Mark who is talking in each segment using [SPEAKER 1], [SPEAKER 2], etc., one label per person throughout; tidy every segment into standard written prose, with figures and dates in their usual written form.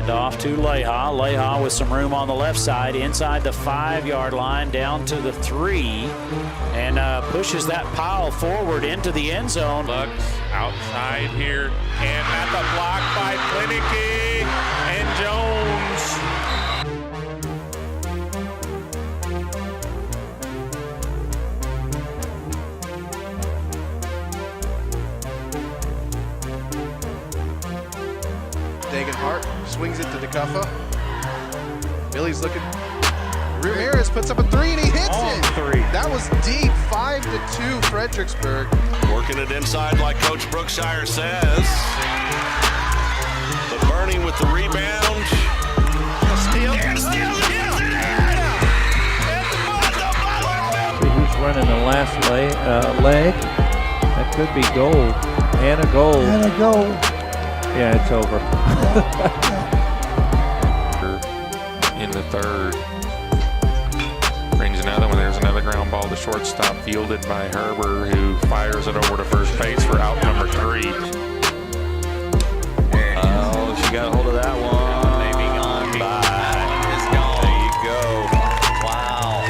[SPEAKER 1] Handoff to Leha. Leha with some room on the left side, inside the 5-yard line, down to the 3, and pushes that pile forward into the end zone.
[SPEAKER 2] Lux outside here, and at the block by Plinicky and Jones.
[SPEAKER 3] Hart swings it to DeCuffa. Billy's looking. Ramirez puts up a 3 and he hits it.
[SPEAKER 1] 3.
[SPEAKER 3] That was deep. 5-2 Fredericksburg.
[SPEAKER 4] Working it inside like Coach Brookshire says. But Bernie with the rebound.
[SPEAKER 3] Steal.
[SPEAKER 5] Who's running the last leg? That could be goal. And a goal.
[SPEAKER 6] And a goal.
[SPEAKER 5] Yeah, it's over.
[SPEAKER 2] In the third. Brings another one. There's another ground ball to shortstop, fielded by Herber, who fires it over to first base for out number 3.
[SPEAKER 1] Oh, she got a hold of that one.
[SPEAKER 7] Maybe gone by. It's gone.
[SPEAKER 1] There you go.
[SPEAKER 7] Wow.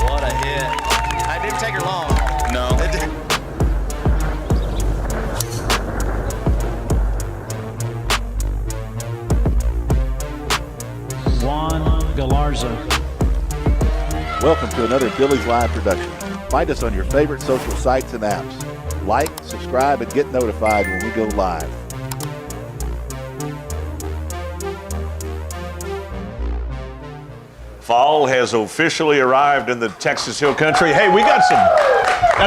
[SPEAKER 7] What a hit. It didn't take her long.
[SPEAKER 1] No.
[SPEAKER 7] It didn't.
[SPEAKER 1] Galarza.
[SPEAKER 8] Welcome to another Billies.Live production. Find us on your favorite social sites and apps. Like, subscribe, and get notified when we go live.
[SPEAKER 4] Fall has officially arrived in the Texas Hill Country. Hey, we got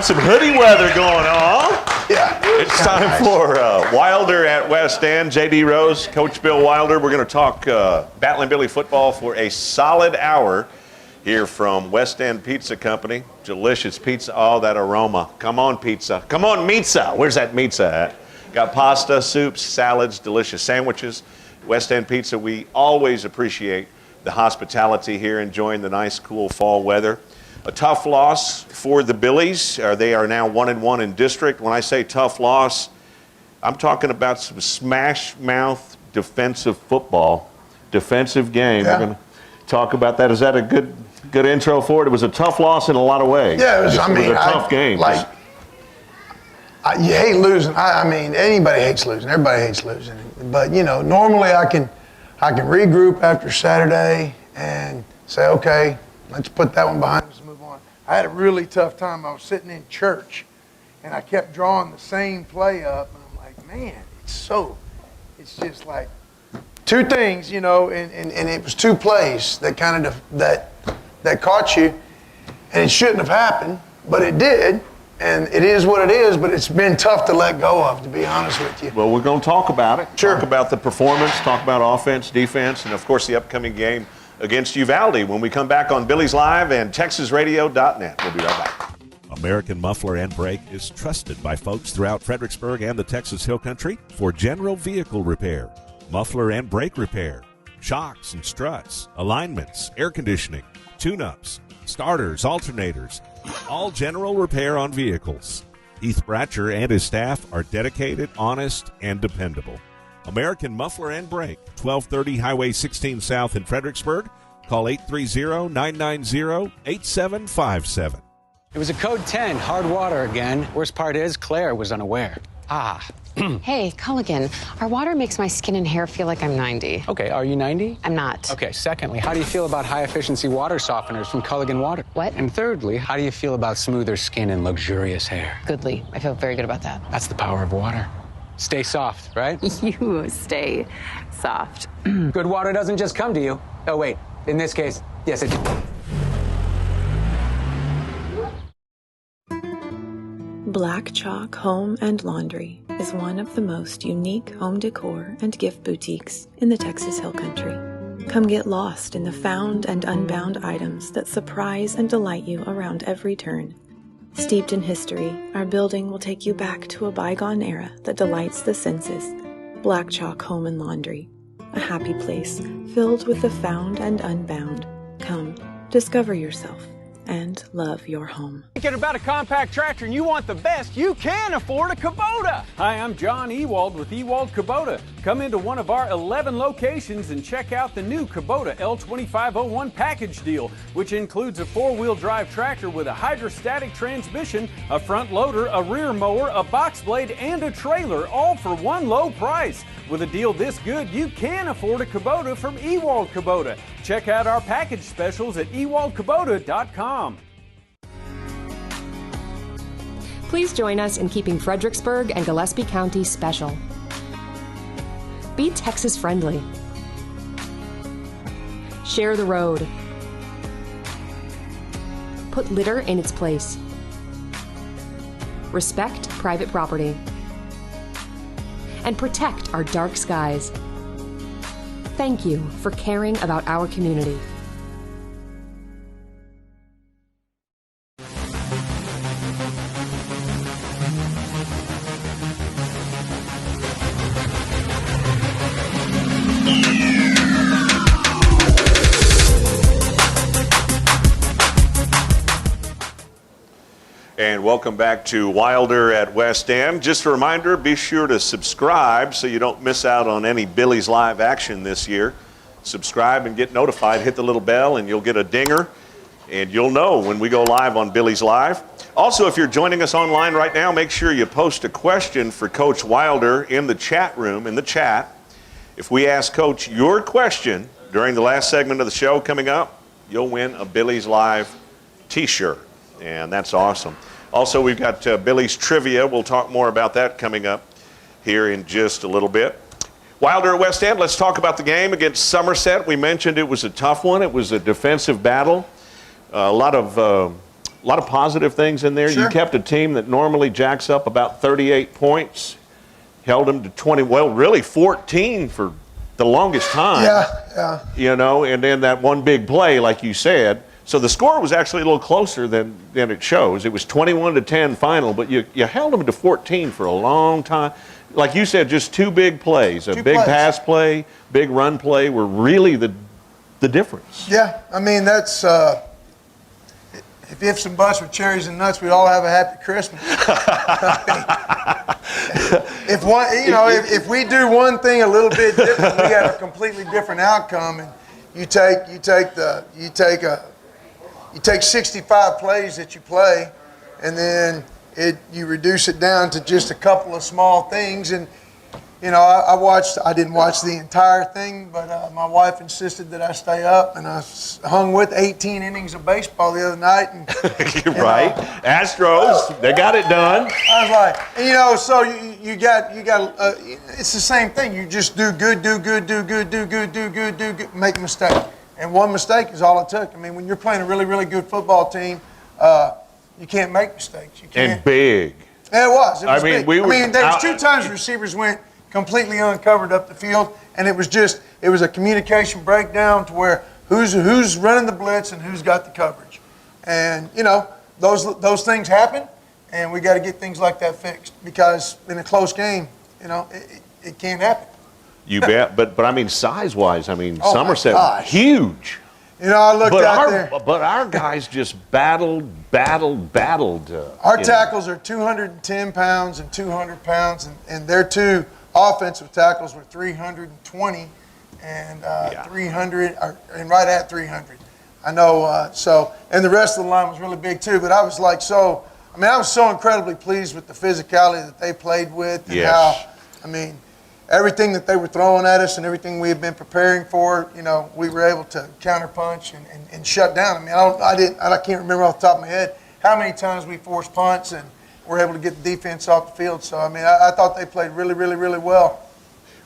[SPEAKER 4] some hoodie weather going on.
[SPEAKER 6] Yeah.
[SPEAKER 4] It's time for Wilder at West End. JD Rose, Coach Bill Wilder. We're going to talk Battling Billy football for a solid hour here from West End Pizza Company. Delicious pizza. Oh, that aroma. Come on, pizza. Come on, pizza. Where's that pizza at? Got pasta, soups, salads, delicious sandwiches. West End Pizza, we always appreciate the hospitality here, enjoying the nice, cool fall weather. A tough loss for the Billies. They are now 1-1 in district. When I say tough loss, I'm talking about some smash mouth defensive football, defensive game.
[SPEAKER 6] Yeah.
[SPEAKER 4] We're going to talk about that. Is that a good intro for it? It was a tough loss in a lot of ways.
[SPEAKER 6] Yeah, it was
[SPEAKER 4] a tough game.
[SPEAKER 6] You hate losing. I mean, anybody hates losing. Everybody hates losing. But, you know, normally I can regroup after Saturday and say, okay, let's put that one behind us and move on. I had a really tough time. I was sitting in church, and I kept drawing the same play up, and I'm like, man, it's just like two things, you know, and it was two plays that kind of that caught you, and it shouldn't have happened, but it did. And it is what it is, but it's been tough to let go of, to be honest with you.
[SPEAKER 4] Well, we're going to talk about it.
[SPEAKER 6] Sure.
[SPEAKER 4] Talk about the performance, talk about offense, defense, and, of course, the upcoming game against Uvalde when we come back on Billies.Live and TexasRadio.net. We'll be right back.
[SPEAKER 9] American Muffler and Brake is trusted by folks throughout Fredericksburg and the Texas Hill Country for general vehicle repair, muffler and brake repair, shocks and struts, alignments, air conditioning, tune-ups, starters, alternators, all general repair on vehicles. Heath Bratcher and his staff are dedicated, honest, and dependable. American Muffler and Brake, 1230 Highway 16 South in Fredericksburg. Call 830-990-8757.
[SPEAKER 10] It was a code 10, hard water again. Worst part is Claire was unaware.
[SPEAKER 11] Hey, Culligan, our water makes my skin and hair feel like I'm 90.
[SPEAKER 10] Okay, are you 90?
[SPEAKER 11] I'm not.
[SPEAKER 10] Okay, secondly, how do you feel about high-efficiency water softeners from Culligan Water?
[SPEAKER 11] What?
[SPEAKER 10] And thirdly, how do you feel about smoother skin and luxurious hair?
[SPEAKER 11] Goodly. I feel very good about that.
[SPEAKER 10] That's the power of water. Stay soft, right?
[SPEAKER 11] You stay soft.
[SPEAKER 10] Good water doesn't just come to you. Oh, wait. In this case, yes, it did.
[SPEAKER 12] Black Chalk Home and Laundry is one of the most unique home decor and gift boutiques in the Texas Hill Country. Come get lost in the found and unbound items that surprise and delight you around every turn. Steeped in history, our building will take you back to a bygone era that delights the senses. Black Chalk Home and Laundry, a happy place filled with the found and unbound. Come, discover yourself. and love your home.
[SPEAKER 10] Thinking about a compact tractor and you want the best, you can afford a Kubota. Hi, I'm John Ewald with Ewald Kubota. Come into one of our 11 locations and check out the new Kubota L2501 package deal, which includes a 4-wheel drive tractor with a hydrostatic transmission, a front loader, a rear mower, a box blade, and a trailer, all for one low price. With a deal this good, you can afford a Kubota from Ewald Kubota. Check out our package specials at ewaldkubota.com.
[SPEAKER 13] Please join us in keeping Fredericksburg and Gillespie County special. Be Texas friendly. Share the road. Put litter in its place. Respect private property. And protect our dark skies. Thank you for caring about our community.
[SPEAKER 4] And welcome back to Wilder at West End. Just a reminder, be sure to subscribe so you don't miss out on any Billies.Live action this year. Subscribe and get notified. Hit the little bell and you'll get a dinger. And you'll know when we go live on Billies.Live. Also, if you're joining us online right now, make sure you post a question for Coach Wilder in the chat room, in the chat. If we ask Coach your question during the last segment of the show coming up, you'll win a Billies.Live t-shirt. And that's awesome. Also, we've got Billy's Trivia. We'll talk more about that coming up here in just a little bit. Wilder at West End, let's talk about the game against Somerset. We mentioned it was a tough one. It was a defensive battle. A lot of positive things in there. Sure. You kept a team that normally jacks up about 38 points, held them to 20, well, really 14 for the longest time.
[SPEAKER 6] Yeah.
[SPEAKER 4] You know, and then that one big play, like you said. So the score was actually a little closer than it shows. It was 21-10 final, but you held them to 14 for a long time. Like you said, just two big plays. A big pass play, big run play were really the difference.
[SPEAKER 6] Yeah, I mean, that's if ifs and buts were cherries and nuts, we'd all have a happy Christmas. If we do one thing a little bit different, we have a completely different outcome. And you take 65 plays that you play, and then you reduce it down to just a couple of small things. And you know, I didn't watch the entire thing, but my wife insisted that I stay up, and I hung with 18 innings of baseball the other night. And,
[SPEAKER 4] You're right. Astros, they got it done.
[SPEAKER 6] I was like, you know, so you got. It's the same thing. You just do good, make a mistake. And one mistake is all it took. I mean, when you're playing a really, really good football team, you can't make mistakes. You can't.
[SPEAKER 4] And big.
[SPEAKER 6] Yeah, it was. It was big.
[SPEAKER 4] there
[SPEAKER 6] was 2 times receivers went completely uncovered up the field, and it was a communication breakdown to where who's running the blitz and who's got the coverage. And, you know, those things happen, and we got to get things like that fixed, because in a close game, you know, it can't happen.
[SPEAKER 4] You bet, but I mean size-wise, I mean Somerset, huge.
[SPEAKER 6] You know, I looked out there.
[SPEAKER 4] But our guys just battled.
[SPEAKER 6] Our tackles are 210 pounds and 200 pounds, and their 2 offensive tackles were 320 and 300, and right at 300. I know. And the rest of the line was really big too. But I was so incredibly pleased with the physicality that they played with, and everything that they were throwing at us and everything we had been preparing for, you know, we were able to counterpunch and shut down. I mean, I can't remember off the top of my head how many times we forced punts and were able to get the defense off the field. So, I mean, I thought they played really, really, really well.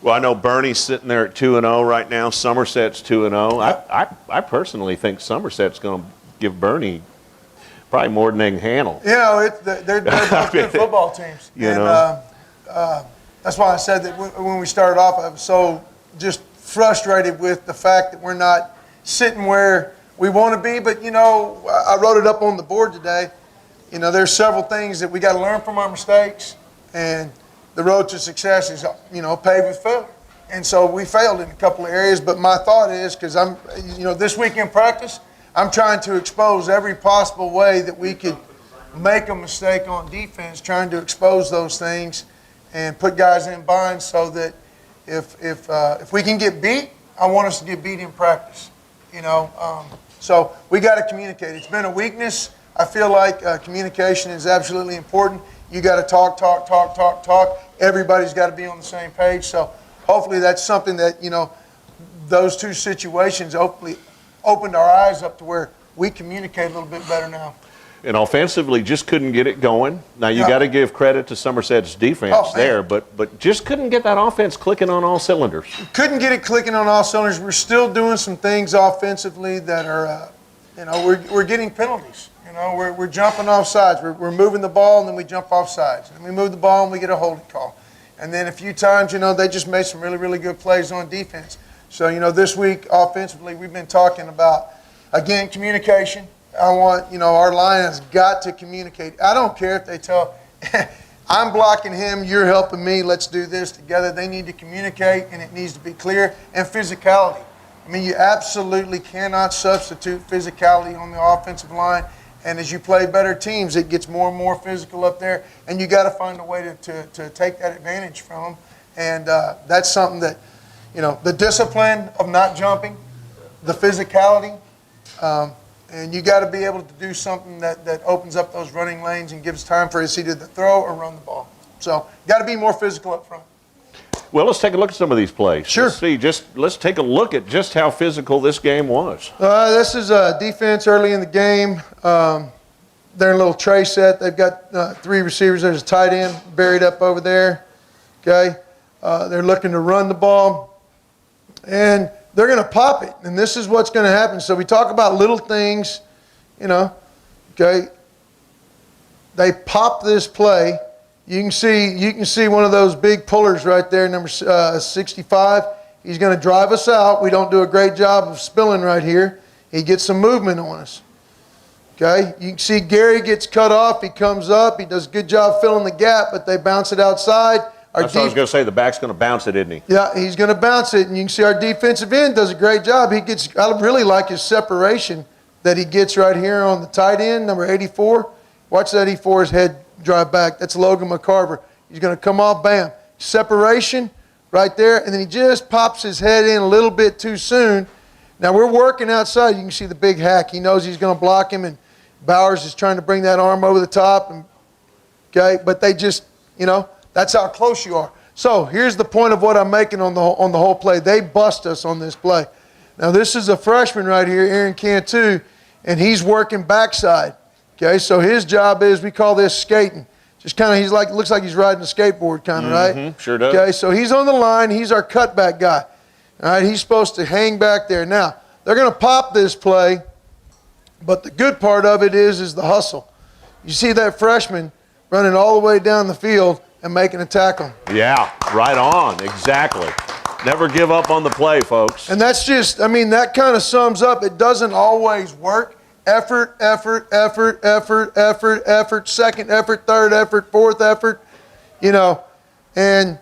[SPEAKER 4] Well, I know Bernie's sitting there at 2-0 right now. Somerset's 2-0. I personally think Somerset's going to give Bernie probably more than they can handle.
[SPEAKER 6] You know, they're both good football teams. That's why I said that when we started off, I was so just frustrated with the fact that we're not sitting where we want to be. But, you know, I wrote it up on the board today. You know, there's several things that we got to learn from our mistakes, and the road to success is, you know, paved with failure. And so we failed in a couple of areas. But my thought is, because this week in practice, I'm trying to expose every possible way that we could make a mistake on defense, trying to expose those things and put guys in binds so that if we can get beat, I want us to get beat in practice. So we got to communicate. It's been a weakness. I feel like communication is absolutely important. You got to talk. Everybody's got to be on the same page. So hopefully that's something that, those two situations hopefully opened our eyes up to where we communicate a little bit better now.
[SPEAKER 4] And offensively, just couldn't get it going. Now, you got to give credit to Somerset's defense there, but just couldn't get that offense clicking on all cylinders.
[SPEAKER 6] Couldn't get it clicking on all cylinders. We're still doing some things offensively that are, we're getting penalties. We're jumping off sides. We're moving the ball, and then we jump off sides. And we move the ball, and we get a holding call. And then a few times, they just made some really, really good plays on defense. So, this week, offensively, we've been talking about, again, communication. I want, our line has got to communicate. I don't care if they tell, I'm blocking him, you're helping me, let's do this together. They need to communicate, and it needs to be clear. And physicality. I mean, you absolutely cannot substitute physicality on the offensive line. And as you play better teams, it gets more and more physical up there. And you got to find a way to take that advantage from them. And that's something that, the discipline of not jumping, the physicality, and you got to be able to do something that opens up those running lanes and gives time for us either to throw or run the ball. So, got to be more physical up front.
[SPEAKER 4] Well, let's take a look at some of these plays.
[SPEAKER 6] Sure.
[SPEAKER 4] Let's take a look at just how physical this game was.
[SPEAKER 6] This is defense early in the game. They're in a little tray set. They've got 3 receivers. There's a tight end buried up over there. Okay. They're looking to run the ball. And they're going to pop it, and this is what's going to happen. So we talk about little things, okay. They pop this play. You can see one of those big pullers right there, number 65. He's going to drive us out. We don't do a great job of spilling right here. He gets some movement on us. Okay, you can see Gary gets cut off. He comes up. He does a good job filling the gap, but they bounce it outside.
[SPEAKER 4] I was going to say the back's going to bounce it, isn't he?
[SPEAKER 6] Yeah, he's going to bounce it, and you can see our defensive end does a great job. I really like his separation that he gets right here on the tight end, number 84. Watch that 84's head drive back. That's Logan McCarver. He's going to come off, bam. Separation right there, and then he just pops his head in a little bit too soon. Now, we're working outside. You can see the big hack. He knows he's going to block him, and Bowers is trying to bring that arm over the top. Okay, but they just, that's how close you are. So here's the point of what I'm making on the whole play. They bust us on this play. Now this is a freshman right here, Aaron Cantu, and he's working backside. Okay, so his job is, we call this skating. Just kind of, looks like he's riding a skateboard kind of, right?
[SPEAKER 4] Sure does.
[SPEAKER 6] Okay, so he's on the line. He's our cutback guy. All right, he's supposed to hang back there. Now they're going to pop this play, but the good part of it is the hustle. You see that freshman running all the way down the field and making a tackle.
[SPEAKER 4] Yeah, right on, exactly. Never give up on the play, folks.
[SPEAKER 6] And that's just, that kind of sums up, it doesn't always work. Effort, second effort, third effort, fourth effort, and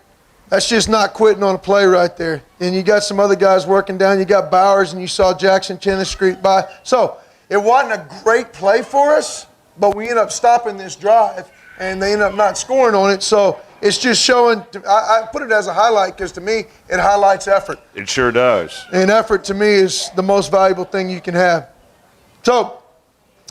[SPEAKER 6] that's just not quitting on a play right there. And you got some other guys working down. You got Bowers, and you saw Jackson Chennis streak by. So it wasn't a great play for us, but we ended up stopping this drive, and they end up not scoring on it. So it's just showing, I put it as a highlight because to me, it highlights effort.
[SPEAKER 4] It sure does.
[SPEAKER 6] And effort to me is the most valuable thing you can have. So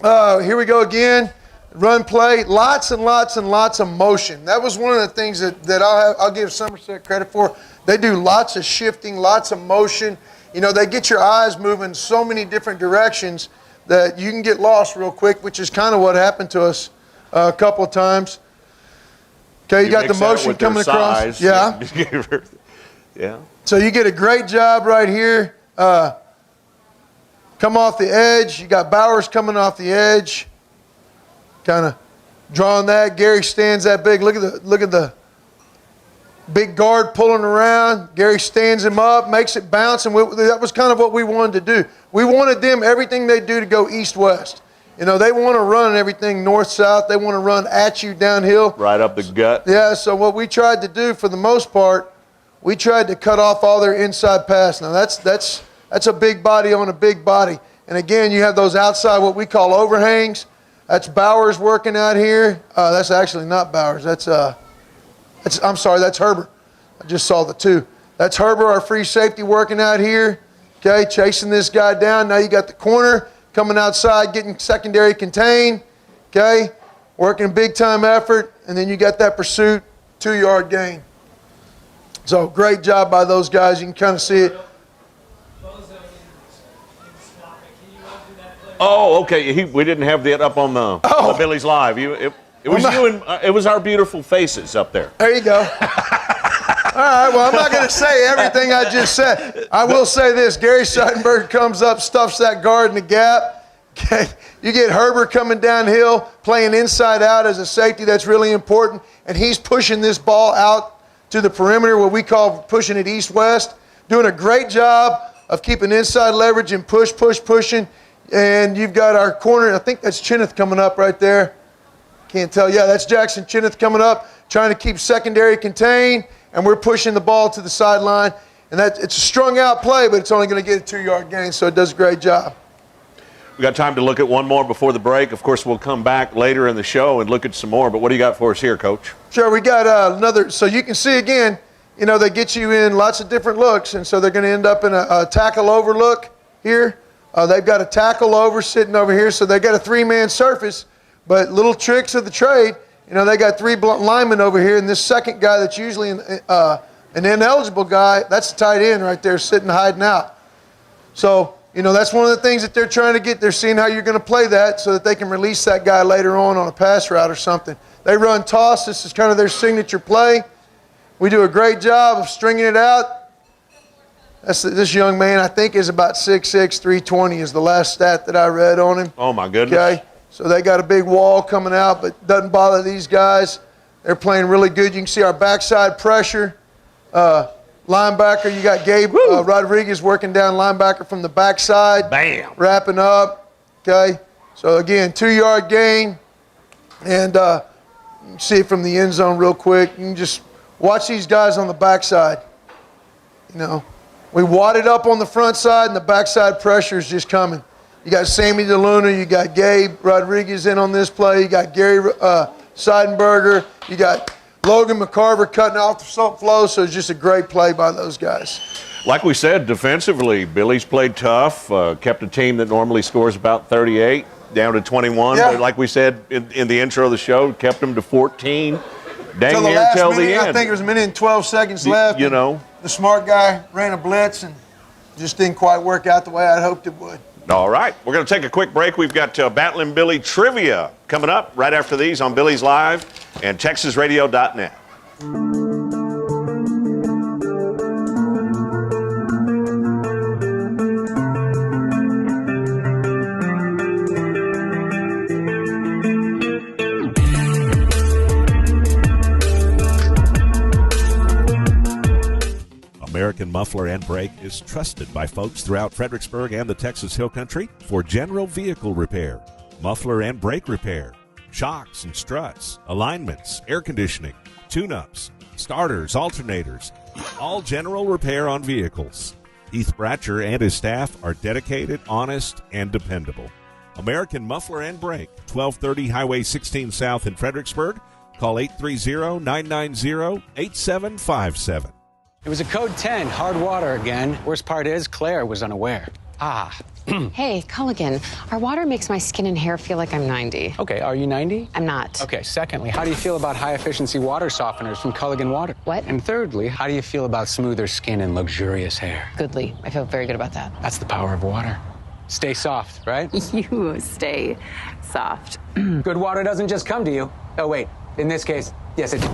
[SPEAKER 6] here we go again. Run play, lots and lots and lots of motion. That was one of the things that I'll give Somerset credit for. They do lots of shifting, lots of motion. They get your eyes moving so many different directions that you can get lost real quick, which is kind of what happened to us a couple of times. Okay, you got the motion coming across.
[SPEAKER 4] Size.
[SPEAKER 6] Yeah.
[SPEAKER 4] Yeah.
[SPEAKER 6] So you get a great job right here. Come off the edge. You got Bowers coming off the edge. Kind of drawing that. Gary stands that big. Look at the big guard pulling around. Gary stands him up, makes it bounce, and that was kind of what we wanted to do. We wanted them, everything they do, to go east-west. They want to run everything north-south. They want to run at you downhill.
[SPEAKER 4] Right up the gut.
[SPEAKER 6] Yeah, so what we tried to do for the most part, we tried to cut off all their inside pass. Now that's a big body on a big body. And again, you have those outside, what we call overhangs. That's Bowers working out here. That's actually not Bowers. I'm sorry, that's Herbert. I just saw the two. That's Herbert, our free safety, working out here. Okay, chasing this guy down. Now you got the corner coming outside, getting secondary contained. Okay, working big time effort. And then you got that pursuit, 2-yard gain. So great job by those guys. You can kind of see it.
[SPEAKER 4] Oh, okay. We didn't have that up on the Billies Live. It was you and it was our beautiful faces up there.
[SPEAKER 6] There you go. All right. Well, I'm not going to say everything I just said. I will say this: Gary Seidenberg comes up, stuffs that guard in the gap. Okay. You get Herbert coming downhill, playing inside out as a safety. That's really important. And he's pushing this ball out to the perimeter, what we call pushing it east-west. Doing a great job of keeping inside leverage and pushing. And you've got our corner, I think that's Chineth coming up right there. Can't tell. Yeah, that's Jackson Chineth coming up, trying to keep secondary contained, and we're pushing the ball to the sideline. And it's a strung out play, but it's only going to get a 2-yard gain, so it does a great job.
[SPEAKER 4] We got time to look at one more before the break. Of course, we'll come back later in the show and look at some more, but what do you got for us here, Coach?
[SPEAKER 6] Sure, we got another, so you can see again, they get you in lots of different looks, and so they're going to end up in a tackle over look here. They've got a tackle over sitting over here, so they got a 3-man surface, but little tricks of the trade, they got 3 linemen over here, and this second guy that's usually an ineligible guy, that's the tight end right there sitting hiding out. So, that's one of the things that they're trying to get. They're seeing how you're going to play that so that they can release that guy later on a pass route or something. They run toss. This is kind of their signature play. We do a great job of stringing it out. This young man, I think, is about 6'6", 320 is the last stat that I read on him.
[SPEAKER 4] Oh, my goodness.
[SPEAKER 6] Okay, so they got a big wall coming out, but doesn't bother these guys. They're playing really good. You can see our backside pressure. Linebacker, you got Gabe Rodriguez working down linebacker from the backside.
[SPEAKER 4] Bam.
[SPEAKER 6] Wrapping up. Okay, so again, 2-yard gain. And you can see it from the end zone real quick. You can just watch these guys on the backside. We wadded up on the front side, and the backside pressure is just coming. You got Sammy DeLuna, you got Gabe Rodriguez in on this play, you got Gary Seidenberger, you got Logan McCarver cutting off the flow, so it's just a great play by those guys.
[SPEAKER 4] Like we said, defensively, Billy's played tough, kept a team that normally scores about 38 down to 21.
[SPEAKER 6] Yeah.
[SPEAKER 4] But like we said in the intro of the show, kept them to 14. Dang
[SPEAKER 6] Till the
[SPEAKER 4] near
[SPEAKER 6] last
[SPEAKER 4] till
[SPEAKER 6] minute,
[SPEAKER 4] the end.
[SPEAKER 6] I think it was a minute and 12 seconds left. The smart guy ran a blitz and just didn't quite work out the way I'd hoped it would.
[SPEAKER 4] All right, we're going to take a quick break. We've got Battlin' Billy trivia coming up right after these on Billy's Live and TexasRadio.net.
[SPEAKER 9] American Muffler and Brake is trusted by folks throughout Fredericksburg and the Texas Hill Country for general vehicle repair, muffler and brake repair, shocks and struts, alignments, air conditioning, tune-ups, starters, alternators, all general repair on vehicles. Heath Bratcher and his staff are dedicated, honest, and dependable. American Muffler and Brake, 1230 Highway 16 South in Fredericksburg. Call 830-990-8757.
[SPEAKER 10] It was a code 10, hard water again. Worst part is Claire was unaware.
[SPEAKER 11] Hey, Culligan, our water makes my skin and hair feel like I'm 90.
[SPEAKER 10] Okay, are you 90?
[SPEAKER 11] I'm not.
[SPEAKER 10] Okay, secondly, how do you feel about high-efficiency water softeners from Culligan Water?
[SPEAKER 11] What?
[SPEAKER 10] And thirdly, how do you feel about smoother skin and luxurious hair?
[SPEAKER 11] Goodly. I feel very good about that.
[SPEAKER 10] That's the power of water. Stay soft, right?
[SPEAKER 12] You stay soft.
[SPEAKER 10] Good water doesn't just come to you. Oh, wait. In this case, yes, it...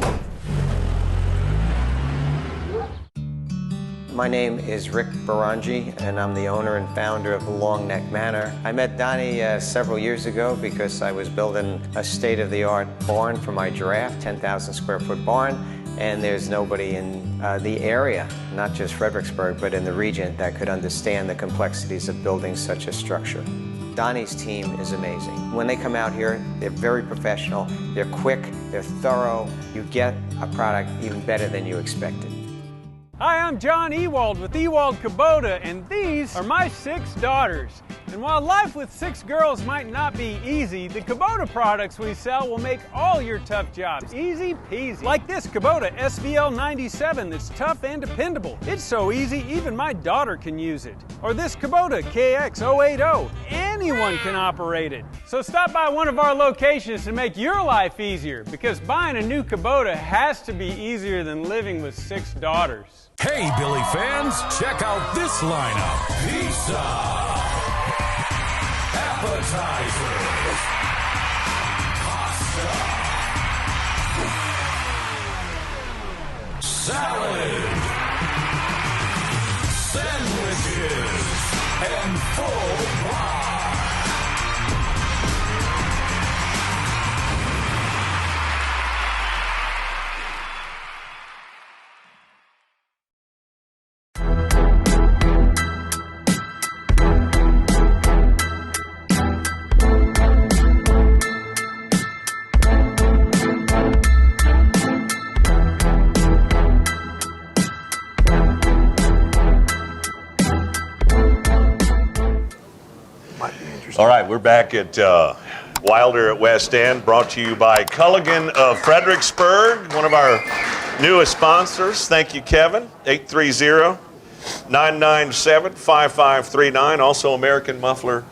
[SPEAKER 14] My name is Rick Barangi, and I'm the owner and founder of the Long Neck Manor. I met Donnie several years ago because I was building a state-of-the-art barn for my giraffe, 10,000 square foot barn, and there's nobody in the area, not just Fredericksburg, but in the region that could understand the complexities of building such a structure. Donnie's team is amazing. When they come out here, they're very professional, they're quick, they're thorough. You get a product even better than you expected.
[SPEAKER 10] Hi, I'm John Ewald with Ewald Kubota, and these are my 6 daughters. And while life with 6 girls might not be easy, the Kubota products we sell will make all your tough jobs easy peasy. Like this Kubota SVL 97 that's tough and dependable. It's so easy, even my daughter can use it. Or this Kubota KX 080. Anyone can operate it. So stop by one of our locations to make your life easier, because buying a new Kubota has to be easier than living with 6 daughters.
[SPEAKER 15] Hey, Billy fans, check out this lineup. Pizza, appetizers, pasta, salad, sandwiches, and full pie.
[SPEAKER 4] All right, we're back at Wilder at West End, brought to you by Culligan of Fredericksburg, one of our newest sponsors. Thank you, Kevin. 830-997-5539. Also American Muffler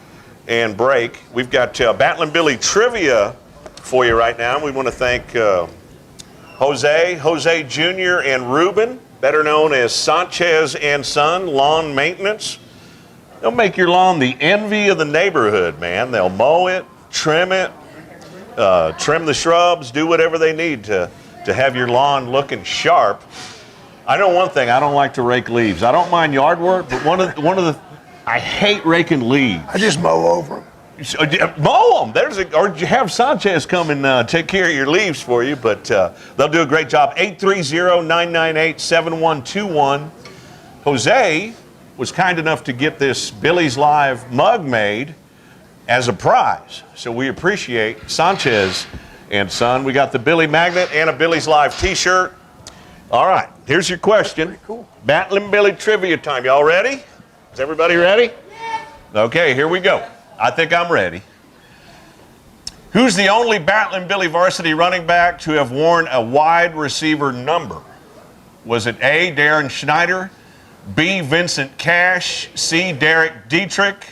[SPEAKER 4] and Brake. We've got Battlin' Billy trivia for you right now. We want to thank Jose Jr. and Ruben, better known as Sanchez and Son Lawn Maintenance. They'll make your lawn the envy of the neighborhood, man. They'll mow it, trim it, trim the shrubs, do whatever they need to have your lawn looking sharp. I know one thing, I don't like to rake leaves. I don't mind yard work, but one of the I hate raking leaves.
[SPEAKER 6] I just mow over them.
[SPEAKER 4] Mow them. Or have Sanchez come and take care of your leaves for you, but they'll do a great job. 830-998-7121. Jose was kind enough to get this Billies.Live mug made as a prize. So we appreciate Sanchez and Son. We got the Billy magnet and a Billies.Live t-shirt. All right, here's your question. Cool. Battlin' Billy trivia time. Y'all ready? Is everybody ready? Yeah. Okay, here we go. I think I'm ready. Who's the only Battlin' Billy varsity running back to have worn a wide receiver number? Was it A, Darren Schneider, B, Vincent Cash, C, Derek Dietrich,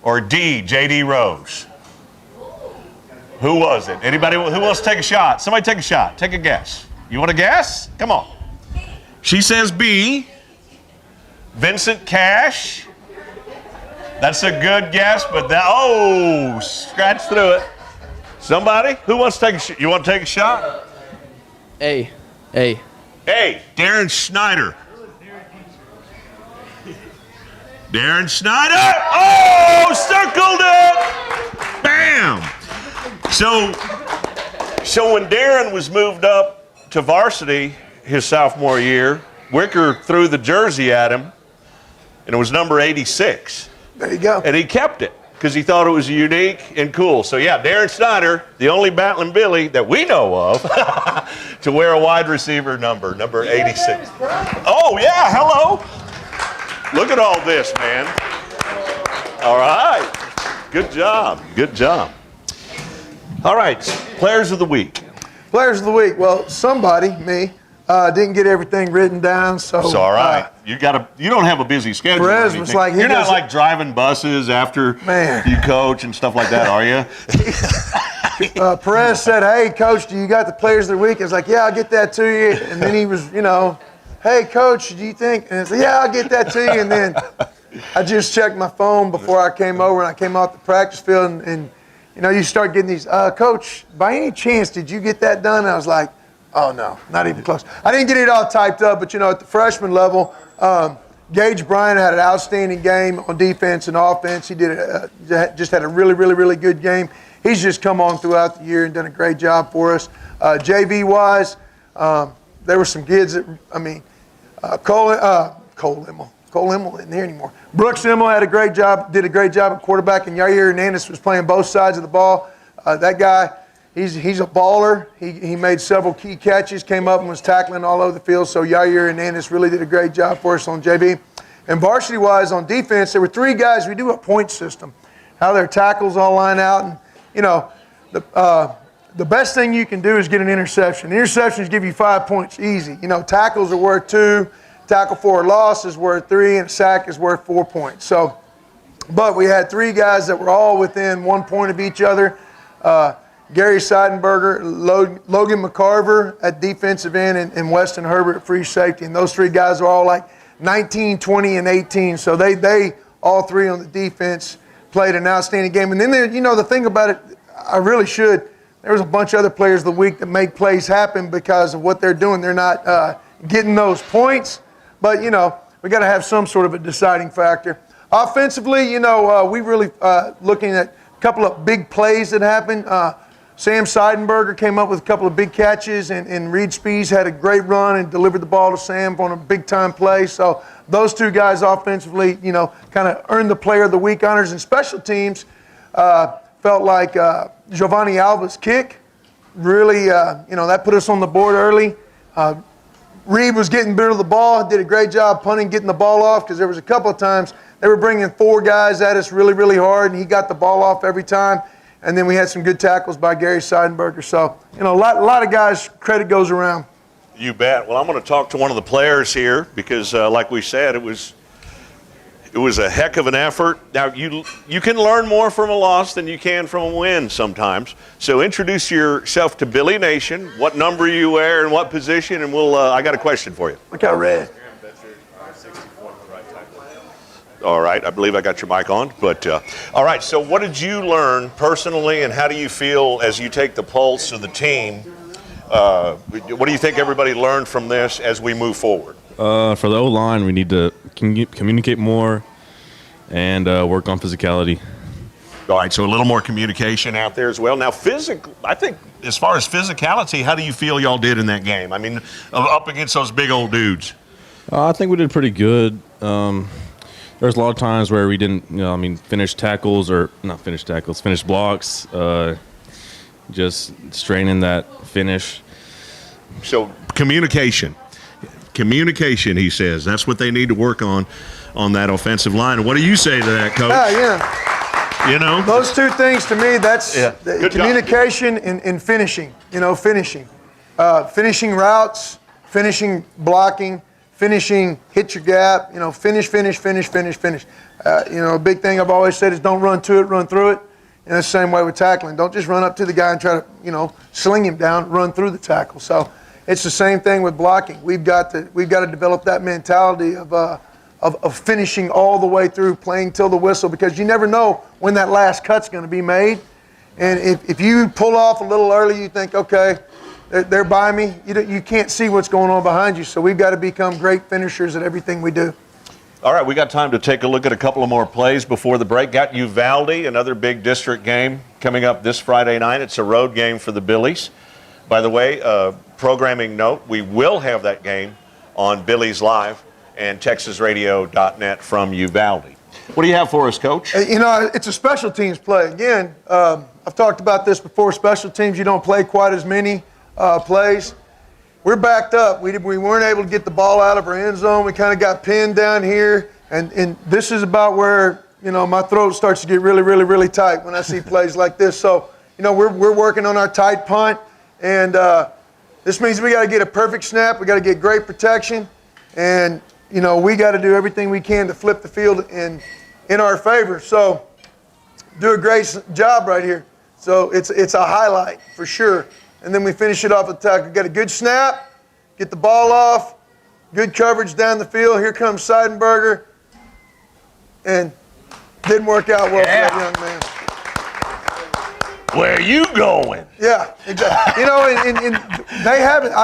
[SPEAKER 4] or D, JD Rose? Who was it? Anybody? Who wants to take a shot? Somebody take a shot. Take a guess. You want to guess? Come on. She says B, Vincent Cash. That's a good guess, but scratch through it. Somebody? Who wants to take a shot? You want to take a shot?
[SPEAKER 16] A,
[SPEAKER 4] Darren Schneider. Darren Schneider. Oh, circled it. Bam. So when Darren was moved up to varsity his sophomore year, Wicker threw the jersey at him, and it was number 86.
[SPEAKER 6] There you go.
[SPEAKER 4] And he kept it because he thought it was unique and cool. So yeah, Darren Schneider, the only Battlin' Billy that we know of to wear a wide receiver number 86. Oh yeah, hello. Look at all this, man. All right. Good job. Good job. All right. Players of the week.
[SPEAKER 6] Players of the week. Well, somebody, me, didn't get everything written down, so.
[SPEAKER 4] It's all right. You don't have a busy schedule.
[SPEAKER 6] Perez was like,
[SPEAKER 4] you're not like driving buses after you coach and stuff like that, are you?
[SPEAKER 6] Perez said, "Hey, Coach, do you got the players of the week?" I was like, "Yeah, I'll get that to you." And then he was, "Hey, Coach, do you think?" And I said, "Yeah, I'll get that to you." And then I just checked my phone before I came over, and I came off the practice field, and you start getting these, "Coach, by any chance, did you get that done?" And I was like, "Oh, no, not even close." I didn't get it all typed up, but, at the freshman level, Gage Bryant had an outstanding game on defense and offense. He just had a really, really, really good game. He's just come on throughout the year and done a great job for us. JV-wise, there were some kids that, Cole Immel isn't here anymore. Brooks Immel did a great job at quarterback, and Yair Hernandez was playing both sides of the ball. That guy, he's a baller. He made several key catches, came up and was tackling all over the field, so Yair Hernandez really did a great job for us on JV. And varsity-wise on defense, there were three guys. We do a point system. how their tackles all line out. And, you know, the best thing you can do is get an interception. Interceptions give you 5 points easy. You know, tackles are worth 2, tackle for a loss is worth 3, and a sack is worth 4 points. So, but we had 3 guys that were all within 1 point of each other. Gary Seidenberger, Logan McCarver at defensive end, and Weston Herbert at free safety. And those 3 guys are all like 19, 20, and 18. So they all 3 on the defense played an outstanding game. And then there, you know, the thing about it, I really should. There was a bunch of other players of the week that make plays happen because of what they're doing. They're not getting those points, but you know, we got to have some sort of a deciding factor. Offensively, you know, we really looking at a couple of big plays that happened. Sam Seidenberger came up with a couple of big catches, and Reed Spees had a great run and delivered the ball to Sam on a big-time play. So those 2 guys offensively, you know, kind of earned the Player of the Week honors. And special teams felt like Giovanni Alva's kick really, you know, that put us on the board early. Reed was getting rid of the ball, did a great job punting, getting the ball off, because there was a couple of times they were bringing 4 guys at us really, really hard, and he got the ball off every time. And then we had some good tackles by Gary Seidenberger. So, you know, a lot of guys, credit goes around.
[SPEAKER 4] You bet. Well, I'm going to talk to one of the players here because, like we said, it was a heck of an effort. Now, you can learn more from a loss than you can from a win sometimes. So introduce yourself to Billy Nation, what number you wear and what position, and I got a question for you.
[SPEAKER 6] Look how red.
[SPEAKER 4] All right, I believe I got your mic on. But all right, so what did you learn personally, and how do you feel as you take the pulse of the team? What do you think everybody learned from this as we move forward?
[SPEAKER 16] For the O-line, we need to communicate more and work on physicality.
[SPEAKER 4] All right, so a little more communication out there as well. Now, I think as far as physicality, how do you feel y'all did in that game? I mean, up against those big old dudes.
[SPEAKER 16] I think we did pretty good. There's a lot of times where we didn't, finish tackles or not finish tackles, finish blocks, just straining that finish.
[SPEAKER 4] So communication, he says. That's what they need to work on that offensive line. And what do you say to that, Coach?
[SPEAKER 6] Yeah.
[SPEAKER 4] You know?
[SPEAKER 6] Those 2 things to me, that's communication and finishing, finishing. Finishing routes, finishing blocking, finishing, hit your gap, finish. A big thing I've always said is don't run to it, run through it. And it's the same way with tackling. Don't just run up to the guy and try to, sling him down, run through the tackle. So it's the same thing with blocking. We've got to develop that mentality of finishing all the way through, playing till the whistle, because you never know when that last cut's going to be made. And if you pull off a little early, you think, okay, they're by me. You can't see what's going on behind you. So we've got to become great finishers at everything we do.
[SPEAKER 4] All right, we got time to take a look at a couple of more plays before the break. Got Uvalde, another big district game coming up this Friday night. It's a road game for the Billies. By the way, programming note, we will have that game on Billies.Live and TexasRadio.net from Uvalde. What do you have for us, Coach?
[SPEAKER 6] It's a special teams play. Again, I've talked about this before. Special teams, you don't play quite as many plays. We're backed up. We weren't able to get the ball out of our end zone. We kind of got pinned down here. And this is about where, my throat starts to get really, really, really tight when I see plays like this. So, we're working on our tight punt. And this means we got to get a perfect snap. We got to get great protection. And, we got to do everything we can to flip the field in our favor. So, do a great job right here. So, it's a highlight for sure. And then we finish it off with the tackle. Got a good snap, get the ball off, good coverage down the field. Here comes Seidenberger. And didn't work out well for that young man.
[SPEAKER 4] Where are you going?
[SPEAKER 6] Yeah, exactly. And they haven't,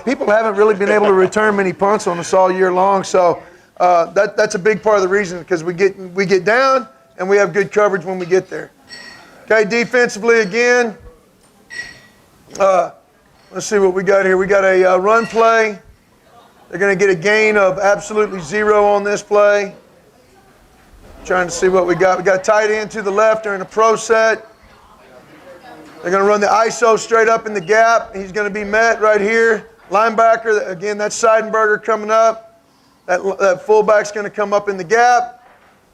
[SPEAKER 6] people haven't really been able to return many punts on us all year long. So that's a big part of the reason, because we get down and we have good coverage when we get there. Okay, defensively again. Let's see what we got here. We got a run play. They're going to get a gain of absolutely 0 on this play. Trying to see what we got. We got a tight end to the left during the pro set. They're going to run the ISO straight up in the gap. He's going to be met right here. Linebacker, again, that's Seidenberger coming up. That fullback's going to come up in the gap.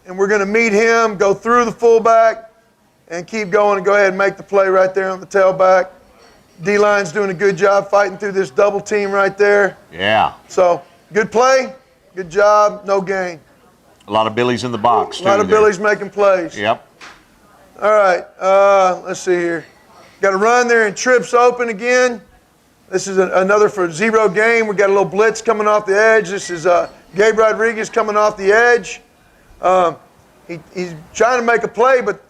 [SPEAKER 6] and we're going to meet him, go through the fullback, and keep going and go ahead and make the play right there on the tailback. D-line's doing a good job fighting through this double team right there.
[SPEAKER 4] Yeah.
[SPEAKER 6] So, good play, good job, no gain.
[SPEAKER 4] A lot of Billies in the box, too.
[SPEAKER 6] A lot of Billies making plays.
[SPEAKER 4] Yep.
[SPEAKER 6] All right, let's see here. Got a run there and trips open again. This is another for zero game. We got a little blitz coming off the edge. This is Gabe Rodriguez coming off the edge. He's trying to make a play, but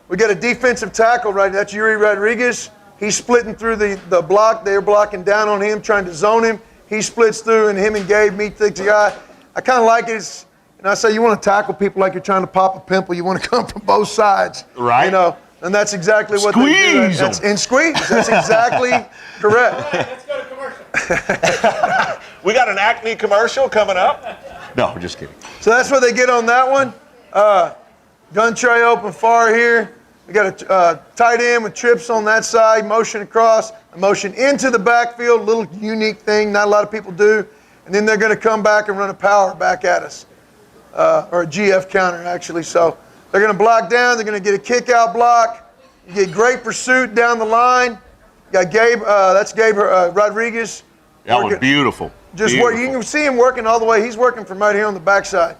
[SPEAKER 6] we got a defensive tackle right. That's Yuri Rodriguez. He's splitting through the block. They're blocking down on him, trying to zone him. He splits through, and him and Gabe meet the guy. I kind of like it. And I say you want to tackle people like you're trying to pop a pimple. You want to come from both sides.
[SPEAKER 4] Right.
[SPEAKER 6] You know, and that's exactly what they do. And squeeze. That's exactly correct.
[SPEAKER 4] Let's go to commercial. We got an Acme commercial coming up. No, we're just kidding.
[SPEAKER 6] So that's what they get on that one. Gun tray open far here. We got a tight end with trips on that side, motion across, a motion into the backfield, a little unique thing not a lot of people do. And then they're going to come back and run a power back at us, or a GF counter actually. So they're going to block down. They're going to get a kick out block. You get great pursuit down the line. You got Gabe. That's Gabe Rodriguez.
[SPEAKER 4] That was beautiful.
[SPEAKER 6] Just work. You can see him working all the way. He's working from right here on the backside.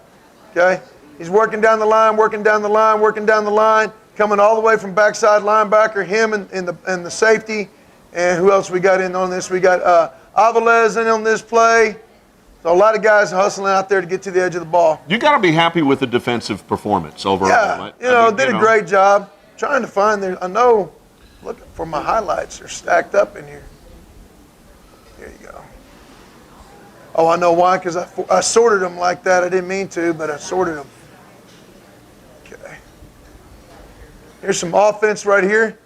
[SPEAKER 6] Okay, he's working down the line, working down the line, working down the line, coming all the way from backside linebacker. Him and the safety, and who else we got in on this? We got Aviles in on this play. So a lot of guys hustling out there to get to the edge of the ball.
[SPEAKER 4] You got to be happy with the defensive performance overall.
[SPEAKER 6] Yeah, did a great job. Trying to find there. I know. Looking for my highlights. They're stacked up in here. Here you go. Oh, I know why, because I sorted them like that. I didn't mean to, but I sorted them. Okay. Here's some offense right here.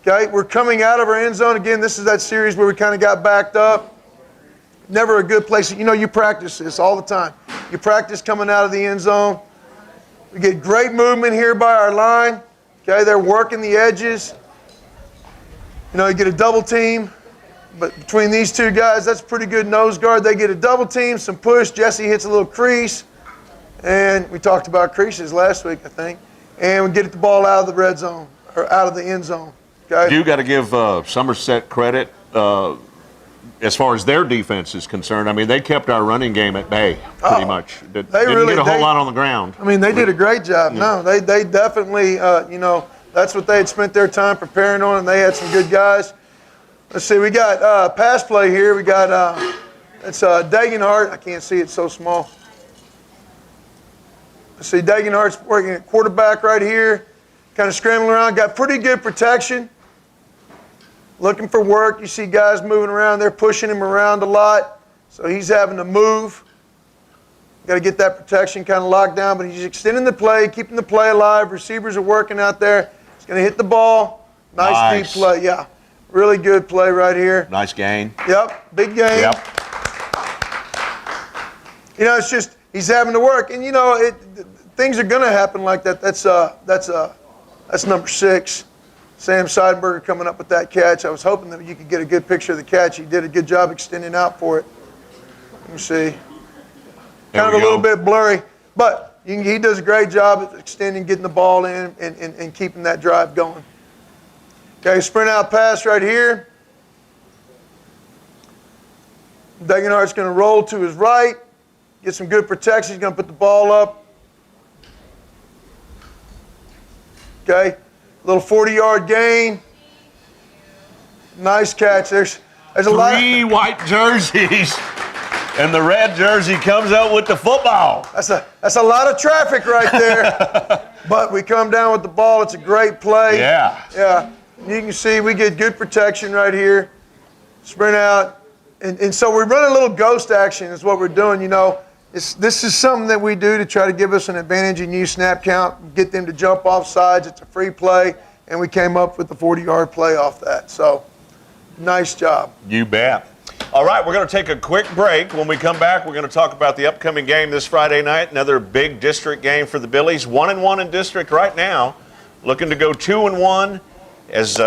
[SPEAKER 6] Okay, we're coming out of our end zone. Again, this is that series where we kind of got backed up. Never a good place. You know, you practice this all the time. You practice coming out of the end zone. We get great movement here by our line. Okay, they're working the edges. You know, you get a double team. But between these two guys, that's a pretty good nose guard. They get a double team, some push. Jesse hits a little crease. And we talked about creases last week, I think. And we get the ball out of the red zone, or out of the end zone. Okay?
[SPEAKER 4] You got to give Somerset credit as far as their defense is concerned. I mean, they kept our running game at bay, pretty much. Didn't get a whole lot on the ground.
[SPEAKER 6] I mean, they did a great job. Yeah. No, they definitely, that's what they had spent their time preparing on, and they had some good guys. Let's see, we got pass play here. We got, it's Dagenhart. I can't see it, so small. Let's see, Dagenhart's working at quarterback right here. Kind of scrambling around. Got pretty good protection. Looking for work. You see guys moving around. They're pushing him around a lot. So he's having to move. Got to get that protection kind of locked down. But he's extending the play, keeping the play alive. Receivers are working out there. He's going to hit the ball. Nice deep play, yeah. Really good play right here.
[SPEAKER 4] Nice gain.
[SPEAKER 6] Yep, big gain.
[SPEAKER 4] Yep.
[SPEAKER 6] You know, it's just he's having to work, and things are going to happen like that. That's number 6, Sam Seidenberger coming up with that catch. I was hoping that you could get a good picture of the catch. He did a good job extending out for it. Let me see. Kind of a little bit blurry, but he does a great job at extending, getting the ball in, and keeping that drive going. Okay, sprint out pass right here. Dagenhart's going to roll to his right, get some good protection. He's going to put the ball up. Okay, a little 40-yard gain. Nice catch. There's a lot.
[SPEAKER 4] 3 white jerseys, and the red jersey comes out with the football.
[SPEAKER 6] That's a lot of traffic right there. But we come down with the ball. It's a great play.
[SPEAKER 4] Yeah.
[SPEAKER 6] Yeah. You can see we get good protection right here. Sprint out. And so we run a little ghost action is what we're doing. You know, this is something that we do to try to give us an advantage in use snap count, get them to jump off sides. It's a free play, and we came up with the 40-yard play off that. So nice job.
[SPEAKER 4] You bet. All right, we're going to take a quick break. When we come back, we're going to talk about the upcoming game this Friday night, another big district game for the Billies. 1-1 in district right now, looking to go 2-1. As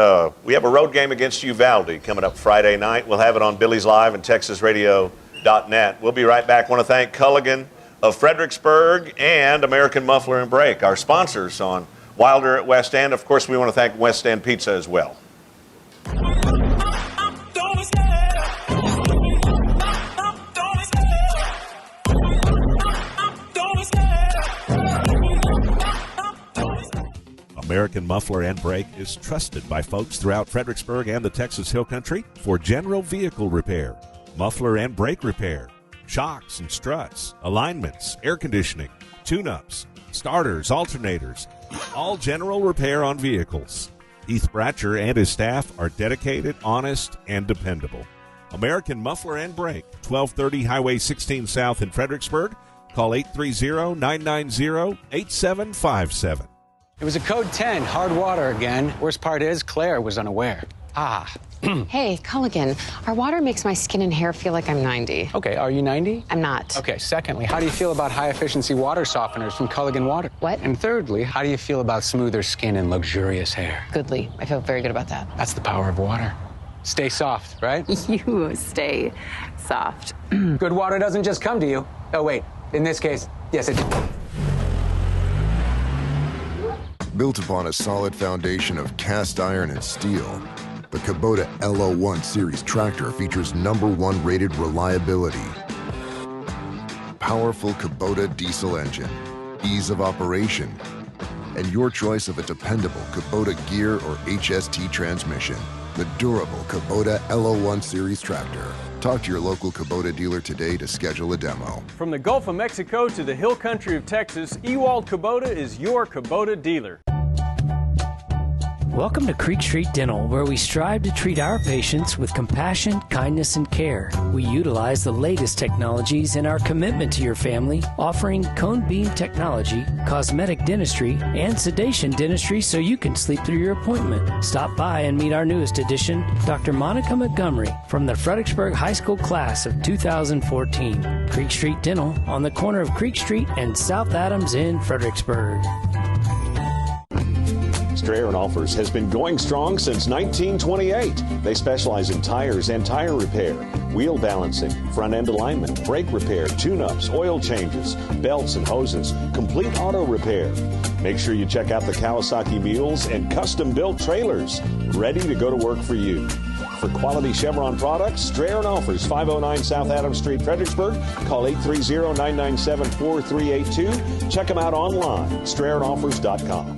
[SPEAKER 4] we have a road game against Uvalde coming up Friday night. We'll have it on Billies.Live and TexasRadio.net. We'll be right back. Want to thank Culligan of Fredericksburg and American Muffler and Brake, our sponsors on Wilder at West End. Of course, we want to thank West End Pizza as well.
[SPEAKER 9] American Muffler and Brake is trusted by folks throughout Fredericksburg and the Texas Hill Country for general vehicle repair, muffler and brake repair, shocks and struts, alignments, air conditioning, tune-ups, starters, alternators, all general repair on vehicles. Heath Bratcher and his staff are dedicated, honest, and dependable. American Muffler and Brake, 1230 Highway 16 South in Fredericksburg. Call 830-990-8757.
[SPEAKER 10] It was a code 10, hard water again. Worst part is Claire was unaware.
[SPEAKER 11] Hey, Culligan, our water makes my skin and hair feel like I'm 90.
[SPEAKER 10] Okay, are you 90?
[SPEAKER 11] I'm not.
[SPEAKER 10] Okay, secondly, how do you feel about high-efficiency water softeners from Culligan Water?
[SPEAKER 11] What?
[SPEAKER 10] And thirdly, how do you feel about smoother skin and luxurious hair?
[SPEAKER 11] Goodly. I feel very good about that.
[SPEAKER 10] That's the power of water. Stay soft, right?
[SPEAKER 11] You stay soft.
[SPEAKER 10] Good water doesn't just come to you. Oh, wait. In this case, yes, it...
[SPEAKER 17] Built upon a solid foundation of cast iron and steel, the Kubota LO1 Series tractor features #1 rated reliability. Powerful Kubota diesel engine, ease of operation, and your choice of a dependable Kubota gear or HST transmission. The durable Kubota LO1 Series tractor. Talk to your local Kubota dealer today to schedule a demo.
[SPEAKER 10] From the Gulf of Mexico to the Hill Country of Texas, Ewald Kubota is your Kubota dealer.
[SPEAKER 18] Welcome to Creek Street Dental, where we strive to treat our patients with compassion, kindness, and care. We utilize the latest technologies in our commitment to your family, offering cone beam technology, cosmetic dentistry, and sedation dentistry so you can sleep through your appointment. Stop by and meet our newest addition, Dr. Monica Montgomery, from the Fredericksburg High School class of 2014. Creek Street Dental on the corner of Creek Street and South Adams in Fredericksburg.
[SPEAKER 4] Strayer & Offers has been going strong since 1928. They specialize in tires and tire repair, wheel balancing, front end alignment, brake repair, tune-ups, oil changes, belts and hoses, complete auto repair. Make sure you check out the Kawasaki mules and custom-built trailers, ready to go to work for you. For quality Chevron products, Strayer & Offers, 509 South Adams Street, Fredericksburg. Call 830-997-4382. Check them out online, StrayerAndOffers.com.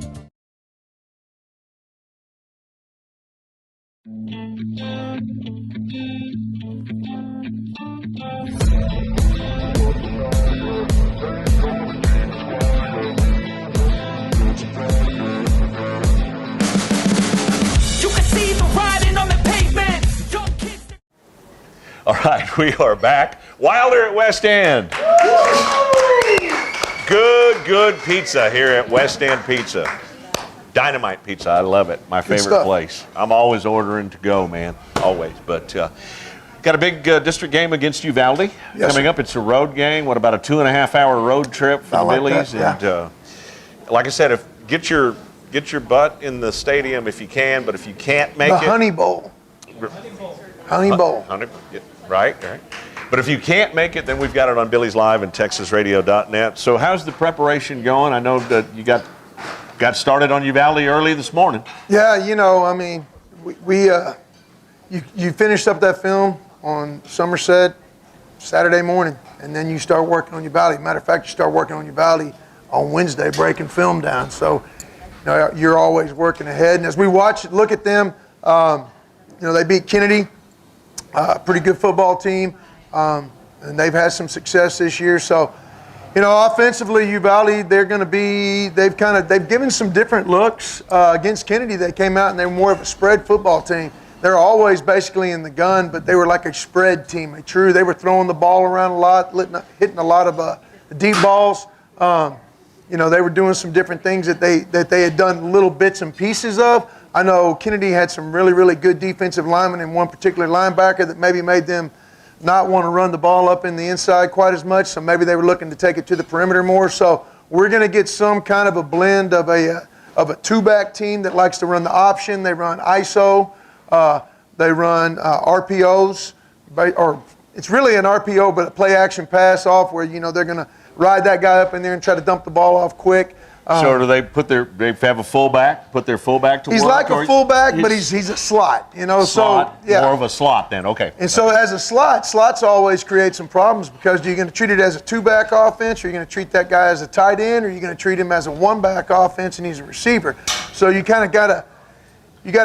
[SPEAKER 4] All right, we are back. Wilder at West End. Good pizza here at West End Pizza. Dynamite pizza, I love it. My favorite place. I'm always ordering to go, man, always. But got a big district game against Uvalde coming up. It's a road game. What, about a 2.5-hour road trip for the Billies?
[SPEAKER 6] That, yeah.
[SPEAKER 4] And like I said, get your butt in the stadium if you can. But if you can't make
[SPEAKER 6] the
[SPEAKER 4] it,
[SPEAKER 6] Honey Bowl. Honey Bowl.
[SPEAKER 4] Right. But if you can't make it, then we've got it on Billies.Live and TexasRadio.net. So how's the preparation going? I know that you got started on Uvalde early this morning.
[SPEAKER 6] Yeah, you know, I mean, you finished up that film on Somerset Saturday morning, and then you start working on Uvalde. Matter of fact, you start working on Uvalde on Wednesday, breaking film down. So, you know, you're always working ahead. And as we look at them, you know, they beat Kennedy. Pretty good football team, and they've had some success this year. So, you know, offensively, Uvalde, they've given some different looks against Kennedy. They came out and they were more of a spread football team. They're always basically in the gun, but they were like a spread team. They were throwing the ball around a lot, hitting a lot of deep balls. You know, they were doing some different things that they had done little bits and pieces of. I know Kennedy had some really, really good defensive linemen and one particular linebacker that maybe made them not want to run the ball up in the inside quite as much, so maybe they were looking to take it to the perimeter more. So we're going to get some kind of a blend of a two-back team that likes to run the option. They run ISO. They run RPOs, or it's really an RPO, but a play-action pass-off where, you know, they're going to ride that guy up in there and try to dump the ball off quick.
[SPEAKER 4] So do they have a fullback, put their fullback to work?
[SPEAKER 6] He's like a fullback, but he's a slot,
[SPEAKER 4] Slot,
[SPEAKER 6] so yeah.
[SPEAKER 4] more of a slot then, okay.
[SPEAKER 6] And so as a slots always create some problems because you're going to treat it as a two-back offense, or you're going to treat that guy as a tight end, or you're going to treat him as a one-back offense and he's a receiver. So you kind of got to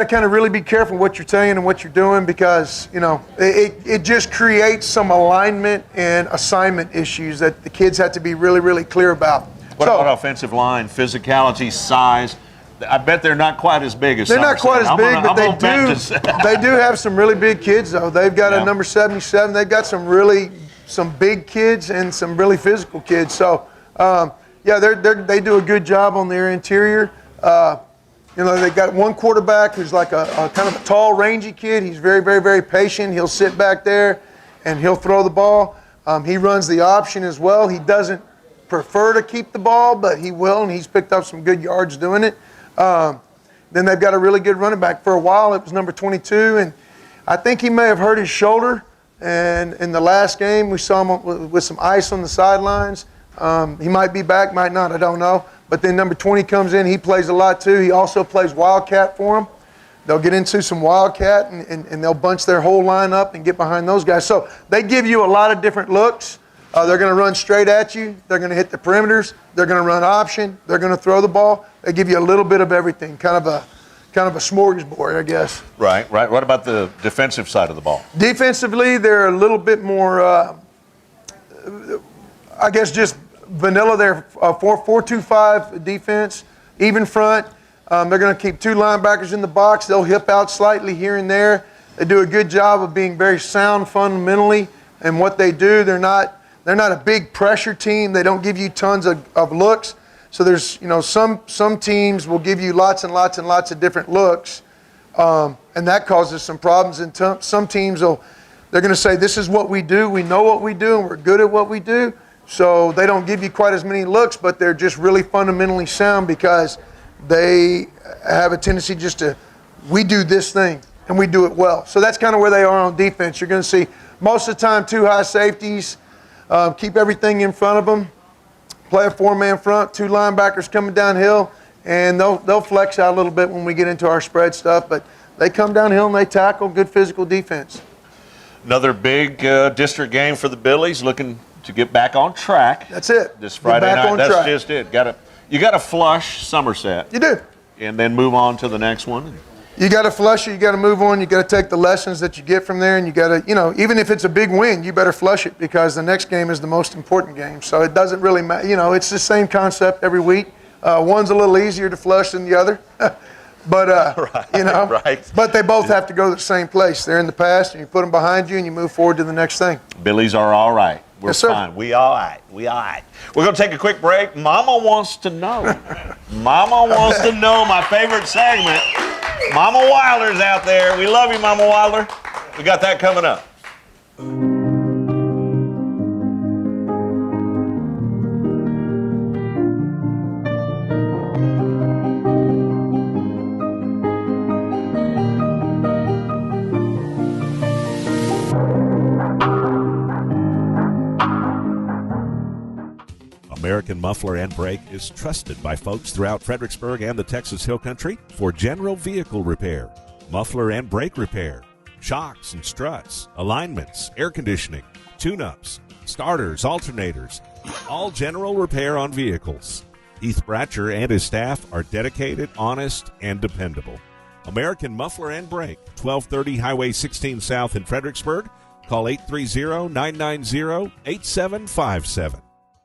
[SPEAKER 6] kind of really be careful what you're saying and what you're doing because, it just creates some alignment and assignment issues that the kids have to be really, really clear about.
[SPEAKER 4] What about offensive line, physicality, size? I bet they're not quite as big as
[SPEAKER 6] they're not quite as big, but they do have some really big kids, though. They've got a number 77. They've got some big kids and some really physical kids. So, they do a good job on their interior. They got one quarterback who's like a kind of a tall, rangy kid. He's very, very, very patient. He'll sit back there and he'll throw the ball. He runs the option as well. He doesn't prefer to keep the ball, but he will, and he's picked up some good yards doing it. Then they've got a really good running back. For a while, it was number 22, and I think he may have hurt his shoulder. And in the last game, we saw him with some ice on the sidelines. He might be back, might not, I don't know. But then number 20 comes in. He plays a lot, too. He also plays Wildcat for them. They'll get into some Wildcat, and they'll bunch their whole line up and get behind those guys. So they give you a lot of different looks. They're going to run straight at you. They're going to hit the perimeters. They're going to run option. They're going to throw the ball. They give you a little bit of everything, kind of a smorgasbord, I guess.
[SPEAKER 4] Right. What about the defensive side of the ball?
[SPEAKER 6] Defensively, they're a little bit more, I guess, just vanilla. They're 4-2-5 defense, even front. They're going to keep two linebackers in the box. They'll hip out slightly here and there. They do a good job of being very sound fundamentally in what they do. They're not a big pressure team. They don't give you tons of looks. So there's, some teams will give you lots and lots and lots of different looks, and that causes some problems. And some teams they're going to say, this is what we do. We know what we do, and we're good at what we do. So they don't give you quite as many looks, but they're just really fundamentally sound because they have a tendency we do this thing, and we do it well. So that's kind of where they are on defense. You're going to see most of the time two high safeties, keep everything in front of them, play a four-man front, two linebackers coming downhill, and they'll flex out a little bit when we get into our spread stuff, but they come downhill and they tackle, good physical defense.
[SPEAKER 4] Another big district game for the Billies, looking to get back on track.
[SPEAKER 6] That's it.
[SPEAKER 4] This Friday night. That's just it. You got to flush Somerset.
[SPEAKER 6] You do.
[SPEAKER 4] And then move on to the next one.
[SPEAKER 6] You got to flush it. You got to move on. You got to take the lessons that you get from there, and you got to, even if it's a big win, you better flush it because the next game is the most important game. So it doesn't really matter. It's the same concept every week. One's a little easier to flush than the other, but
[SPEAKER 4] right.
[SPEAKER 6] But they both have to go to the same place. They're in the past, and you put them behind you, and you move forward to the next thing.
[SPEAKER 4] Billies are all right. We're
[SPEAKER 6] yes, sir.
[SPEAKER 4] fine. We all right. We all right. We're going to take a quick break. Mama wants to know. Mama wants to know, my favorite segment. Mama Wilder's out there. We love you, Mama Wilder. We got that coming up.
[SPEAKER 9] American Muffler and Brake is trusted by folks throughout Fredericksburg and the Texas Hill Country for general vehicle repair, muffler and brake repair, shocks and struts, alignments, air conditioning, tune-ups, starters, alternators, all general repair on vehicles. Heath Bratcher and his staff are dedicated, honest, and dependable. American Muffler and Brake, 1230 Highway 16 South in Fredericksburg. Call 830-990-8757.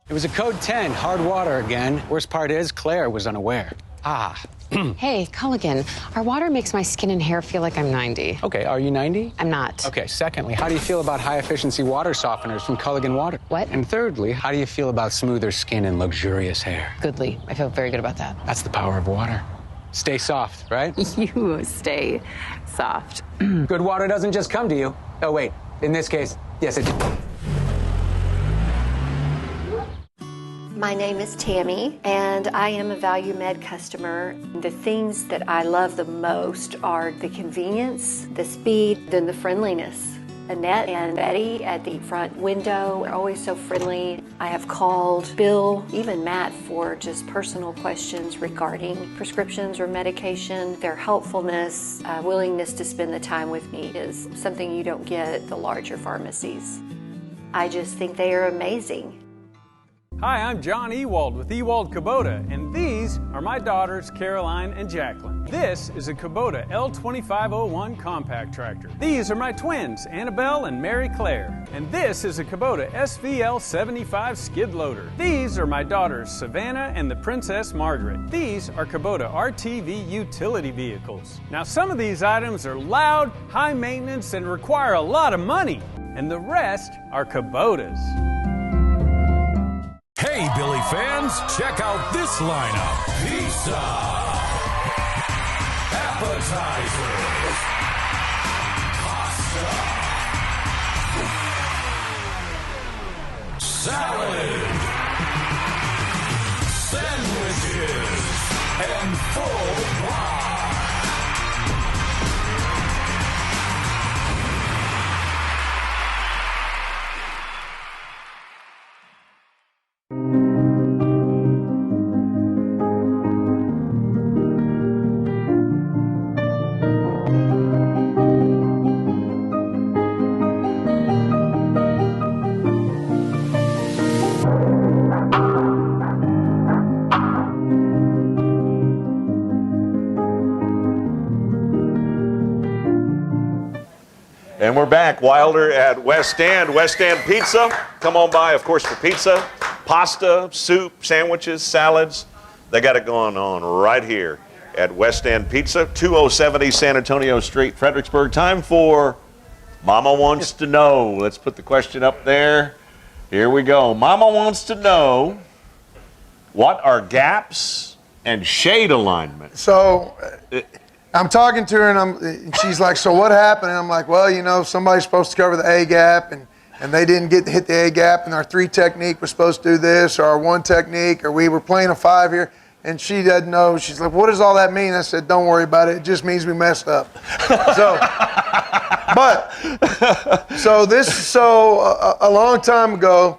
[SPEAKER 10] It was a code 10, hard water again. Worst part is Claire was unaware.
[SPEAKER 11] Hey, Culligan, our water makes my skin and hair feel like I'm 90.
[SPEAKER 10] Okay, are you 90?
[SPEAKER 11] I'm not.
[SPEAKER 10] Okay, secondly, how do you feel about high-efficiency water softeners from Culligan Water?
[SPEAKER 11] What?
[SPEAKER 10] And thirdly, how do you feel about smoother skin and luxurious hair?
[SPEAKER 11] Goodly. I feel very good about that.
[SPEAKER 10] That's the power of water. Stay soft, right?
[SPEAKER 12] You stay soft.
[SPEAKER 10] Good water doesn't just come to you. Oh, wait. In this case, yes, it did.
[SPEAKER 19] My name is Tammy, and I am a Value Med customer. The things that I love the most are the convenience, the speed, and the friendliness. Annette and Betty at the front window are always so friendly. I have called Bill, even Matt, for just personal questions regarding prescriptions or medication. Their helpfulness, willingness to spend the time with me is something you don't get at the larger pharmacies. I just think they are amazing.
[SPEAKER 10] Hi, I'm John Ewald with Ewald Kubota, and these are my daughters, Caroline and Jacqueline. This is a Kubota L2501 compact tractor. These are my twins, Annabelle and Mary Claire. And this is a Kubota SVL75 skid loader. These are my daughters, Savannah and the Princess Margaret. These are Kubota RTV utility vehicles. Now, some of these items are loud, high maintenance, and require a lot of money. And the rest are Kubotas.
[SPEAKER 15] Hey, Billy fans, check out this lineup. Pizza, appetizers, pasta, salad, sandwiches, and full wine.
[SPEAKER 4] And we're back. Wilder at West End. West End Pizza. Come on by, of course, for pizza, pasta, soup, sandwiches, salads. They got it going on right here at West End Pizza, 2070 San Antonio Street, Fredericksburg. Time for Mama Wants to Know. Let's put the question up there. Here we go. Mama wants to know, what are gaps and shade alignment?
[SPEAKER 6] So I'm talking to her, and she's like, so what happened? And I'm like, well, you know, somebody's supposed to cover the A gap, and they didn't get to hit the A gap, and our 3 technique was supposed to do this, or our 1 technique, or we were playing a 5 here, and she doesn't know. She's like, what does all that mean? I said, don't worry about it. It just means we messed up. So a long time ago,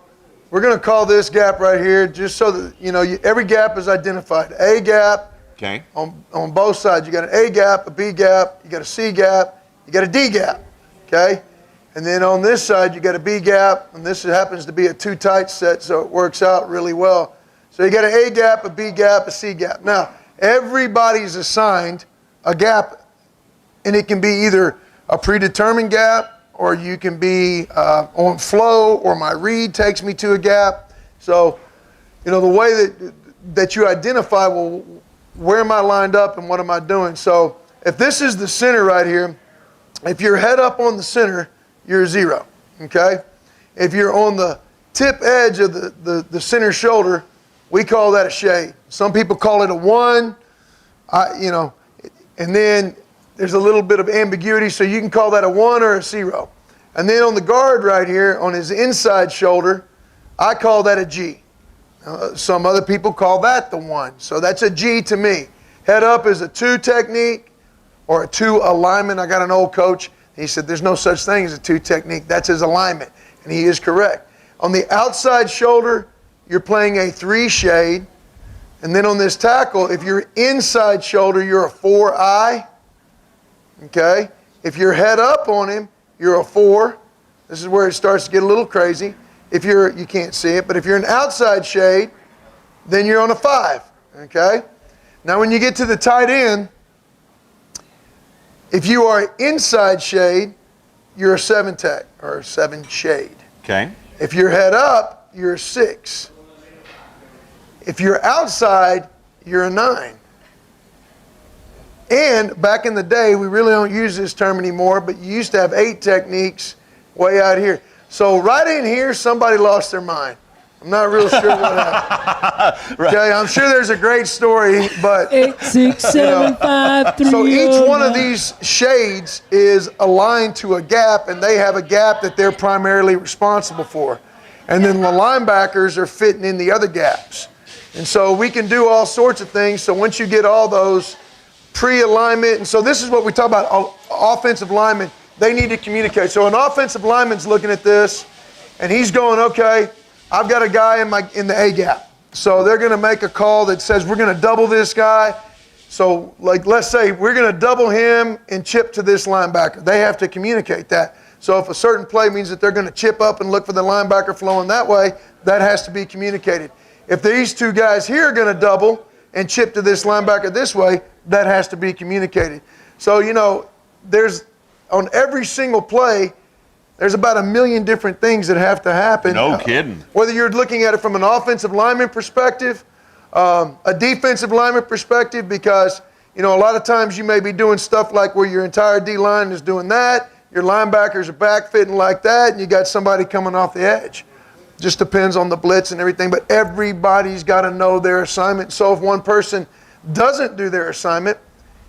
[SPEAKER 6] we're going to call this gap right here, just so that, you know, every gap is identified. A gap.
[SPEAKER 4] Okay.
[SPEAKER 6] On both sides, you got an A gap, a B gap, you got a C gap, you got a D gap, okay? And then on this side, you got a B gap, and this happens to be a 2 tight set, so it works out really well. So you got an A gap, a B gap, a C gap. Now, everybody's assigned a gap, and it can be either a predetermined gap, or you can be on flow, or my read takes me to a gap. So, you know, the way that you identify, well, where am I lined up and what am I doing? So if this is the center right here, if you're head up on the center, you're 0, okay? If you're on the tip edge of the center shoulder, we call that a shade. Some people call it a 1, you know, and then there's a little bit of ambiguity, so you can call that a 1 or a 0. And then on the guard right here, on his inside shoulder, I call that a G. Some other people call that the 1. So that's a G to me. Head up is a 2 technique or a 2 alignment. I got an old coach. He said there's no such thing as a 2 technique. That's his alignment. And he is correct. On the outside shoulder, you're playing a 3 shade. And then on this tackle, if you're inside shoulder, you're a 4I. Okay? If you're head up on him, you're a 4. This is where it starts to get a little crazy. If you can't see it, but if you're an outside shade, then you're on a 5, okay? Now when you get to the tight end, if you are inside shade, you're a 7 tech, or a 7 shade.
[SPEAKER 4] Okay.
[SPEAKER 6] If you're head up, you're a 6. If you're outside, you're a 9. And back in the day, we really don't use this term anymore, but you used to have 8 techniques way out here. So right in here, somebody lost their mind. I'm not real sure what happened.
[SPEAKER 4] Right.
[SPEAKER 6] Okay, I'm sure there's a great story, but
[SPEAKER 18] 8, 6, 7, 5, 3.
[SPEAKER 6] So each one of these shades is aligned to a gap, and they have a gap that they're primarily responsible for. And then the linebackers are fitting in the other gaps. And so we can do all sorts of things. So once you get all those pre-alignment, and so this is what we talk about, offensive linemen. they need to communicate. So an offensive lineman's looking at this, and he's going, okay, I've got a guy in the A gap. So they're going to make a call that says we're going to double this guy. So, like, let's say we're going to double him and chip to this linebacker. They have to communicate that. So if a certain play means that they're going to chip up and look for the linebacker flowing that way, that has to be communicated. If these two guys here are going to double and chip to this linebacker this way, that has to be communicated. So, you know, there's on every single play, there's about 1 million different things that have to happen.
[SPEAKER 4] No kidding.
[SPEAKER 6] Whether you're looking at it from an offensive lineman perspective, a defensive lineman perspective, because, you know, a lot of times you may be doing stuff like where your entire D-line is doing that, your linebackers are back fitting like that, and you got somebody coming off the edge. Just depends on the blitz and everything, but everybody's got to know their assignment. So if one person doesn't do their assignment,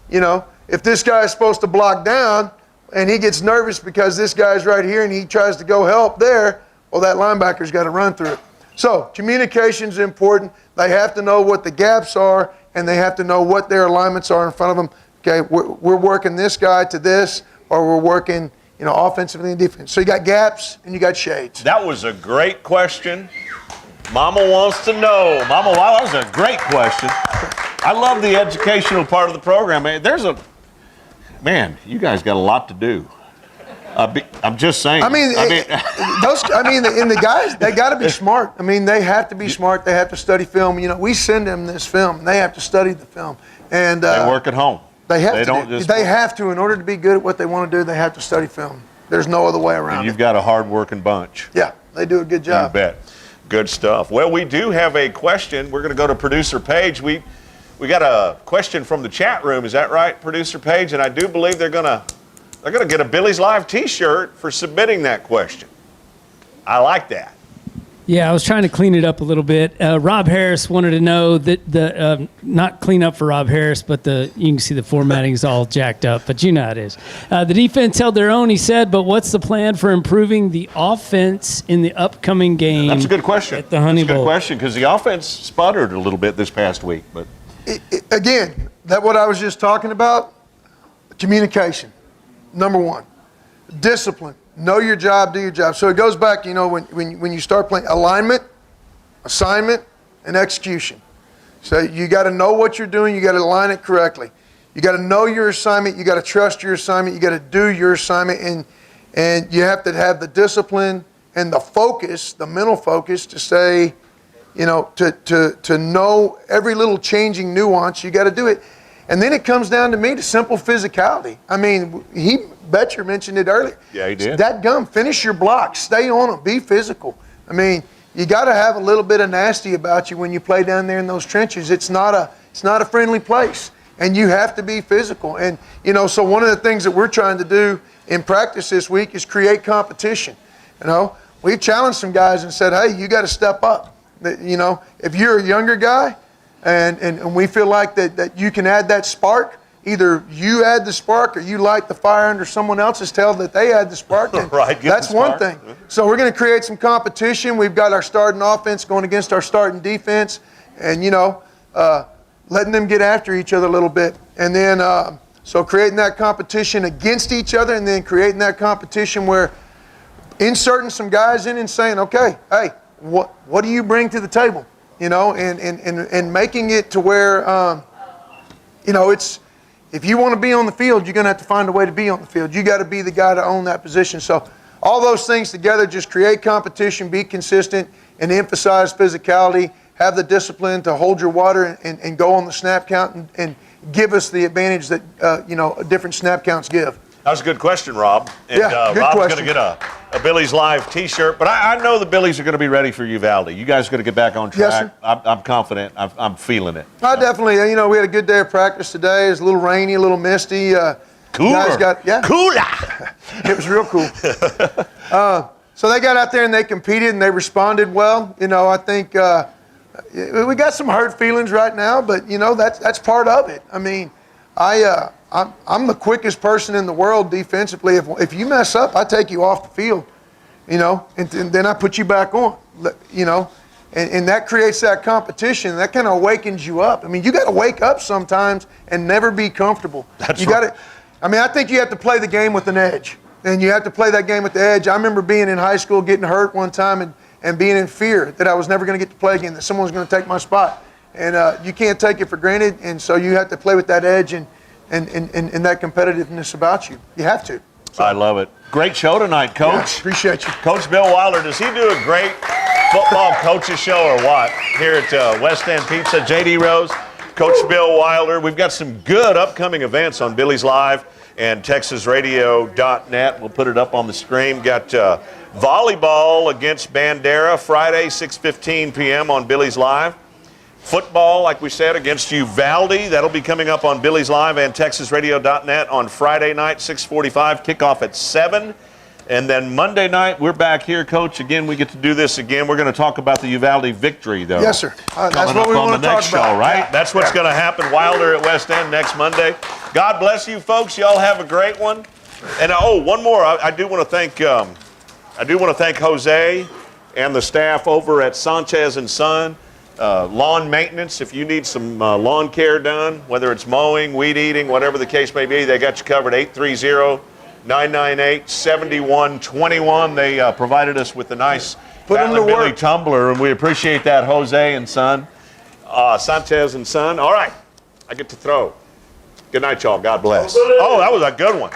[SPEAKER 6] you know, if this guy is supposed to block down and he gets nervous because this guy's right here and he tries to go help there, well, that linebacker's got to run through it. So communication's important. They have to know what the gaps are, and they have to know what their alignments are in front of them. Okay, we're working this guy to this, or we're working, you know, offensively and defense. So you got gaps and you got shades.
[SPEAKER 4] That was a great question. Mama wants to know. Mama, wow, that was a great question. I love the educational part of the program. Man, you guys got a lot to do. I'm just saying.
[SPEAKER 6] And the guys, they got to be smart. I mean, they have to be smart. They have to study film. You know, we send them this film, and they have to study the film. And
[SPEAKER 4] they work at home.
[SPEAKER 6] They have to. In order to be good at what they want to do, they have to study film. There's no other way around it.
[SPEAKER 4] You've got a hard-working bunch.
[SPEAKER 6] Yeah, they do a good job.
[SPEAKER 4] You bet. Good stuff. Well, we do have a question. We're going to go to producer Paige. We got a question from the chat room. Is that right, producer Paige? And I do believe they're going to get a Billies.Live T-shirt for submitting that question. I like that.
[SPEAKER 20] Yeah, I was trying to clean it up a little bit. Rob Harris wanted to know that not clean up for Rob Harris, but you can see the formatting is all jacked up, but you know how it is. The defense held their own, he said, but what's the plan for improving the offense in the upcoming game?
[SPEAKER 4] That's a good question.
[SPEAKER 20] At the Honey Bowl.
[SPEAKER 4] That's a good question, because the offense sputtered a little bit this past week. But
[SPEAKER 6] again, what I was just talking about, communication. Number one, discipline. Know your job, do your job. So it goes back, you know, when you start playing alignment, assignment, and execution. So you got to know what you're doing. You got to align it correctly. You got to know your assignment. You got to trust your assignment. You got to do your assignment, and you have to have the discipline and the focus, the mental focus, to say, you know, to know every little changing nuance. You got to do it. And then it comes down to me to simple physicality. I mean, Betcher mentioned it earlier.
[SPEAKER 4] Yeah, he did.
[SPEAKER 6] That gum, finish your blocks, stay on them, be physical. I mean, you got to have a little bit of nasty about you when you play down there in those trenches. It's not a friendly place, and you have to be physical. And you know, so one of the things that we're trying to do in practice this week is create competition. You know, we challenged some guys and said, hey, you got to step up. You know, if you're a younger guy, and we feel like that you can add that spark. Either you add the spark or you light the fire under someone else's tail that they add the spark.
[SPEAKER 4] Right,
[SPEAKER 6] that's one thing. So we're going to create some competition. We've got our starting offense going against our starting defense, and, you know, letting them get after each other a little bit. And then so creating that competition against each other, and then creating that competition where inserting some guys in and saying, okay, hey, what do you bring to the table? You know, and making it to where, you know, it's, if you want to be on the field, you're going to have to find a way to be on the field. You got to be the guy to own that position. So all those things together just create competition, be consistent, and emphasize physicality, have the discipline to hold your water and go on the snap count and give us the advantage that, you know, different snap counts give.
[SPEAKER 4] That was a good question, Rob. And
[SPEAKER 6] yeah, good
[SPEAKER 4] Rob's
[SPEAKER 6] question.
[SPEAKER 4] going to get a Billies.Live T-shirt. But I know the Billies are going to be ready for Uvalde. You guys are going to get back on track.
[SPEAKER 6] Yes, sir.
[SPEAKER 4] I'm confident. I'm feeling it.
[SPEAKER 6] I definitely, you know, we had a good day of practice today. It was a little rainy, a little misty.
[SPEAKER 4] Cooler.
[SPEAKER 6] Cooler. It was real cool. So they got out there and they competed and they responded well. You know, I think we got some hurt feelings right now, but, you know, that's part of it. I mean, I'm the quickest person in the world defensively. If you mess up, I take you off the field, you know, and then I put you back on, you know, and that creates that competition. That kind of awakens you up. I mean, you got to wake up sometimes and never be comfortable.
[SPEAKER 4] That's
[SPEAKER 6] you
[SPEAKER 4] right.
[SPEAKER 6] got to. I mean, I think you have to play the game with an edge. And you have to play that game at the edge. I remember being in high school, getting hurt one time, and being in fear that I was never going to get to play again, that someone was going to take my spot. And you can't take it for granted, and so you have to play with that edge and that competitiveness about you. You have to. So.
[SPEAKER 4] I love it. Great show tonight, Coach.
[SPEAKER 6] Yeah, appreciate you.
[SPEAKER 4] Coach Bill Wilder, does he do a great football coaches show or what here at West End Pizza? JD Rose, Coach Bill Wilder. We've got some good upcoming events on Billies.Live and TexasRadio.net. We'll put it up on the screen. Got volleyball against Bandera Friday, 6:15 p.m. on Billies.Live. Football, like we said, against Uvalde. That'll be coming up on Billies.Live and TexasRadio.net on Friday night, 6:45. Kickoff at 7. And then Monday night, we're back here, Coach. Again, we get to do this again. We're going to talk about the Uvalde victory, though.
[SPEAKER 6] Yes, sir. That's
[SPEAKER 4] coming
[SPEAKER 6] what
[SPEAKER 4] up
[SPEAKER 6] we
[SPEAKER 4] on
[SPEAKER 6] want
[SPEAKER 4] the
[SPEAKER 6] to
[SPEAKER 4] next
[SPEAKER 6] talk about.
[SPEAKER 4] show, right?
[SPEAKER 6] Yeah.
[SPEAKER 4] That's what's going to happen. Wilder at West End next Monday. God bless you, folks. Y'all have a great one. And one more. I do want to thank. Jose and the staff over at Sanchez and Son. Lawn maintenance. If you need some lawn care done, whether it's mowing, weed eating, whatever the case may be, they got you covered. 830-998-7121. They provided us with a nice Battling Billy tumbler, and we appreciate that, Jose and Son. Sanchez and Son. All right, I get to throw. Good night, y'all. God bless. Oh, that was a good one.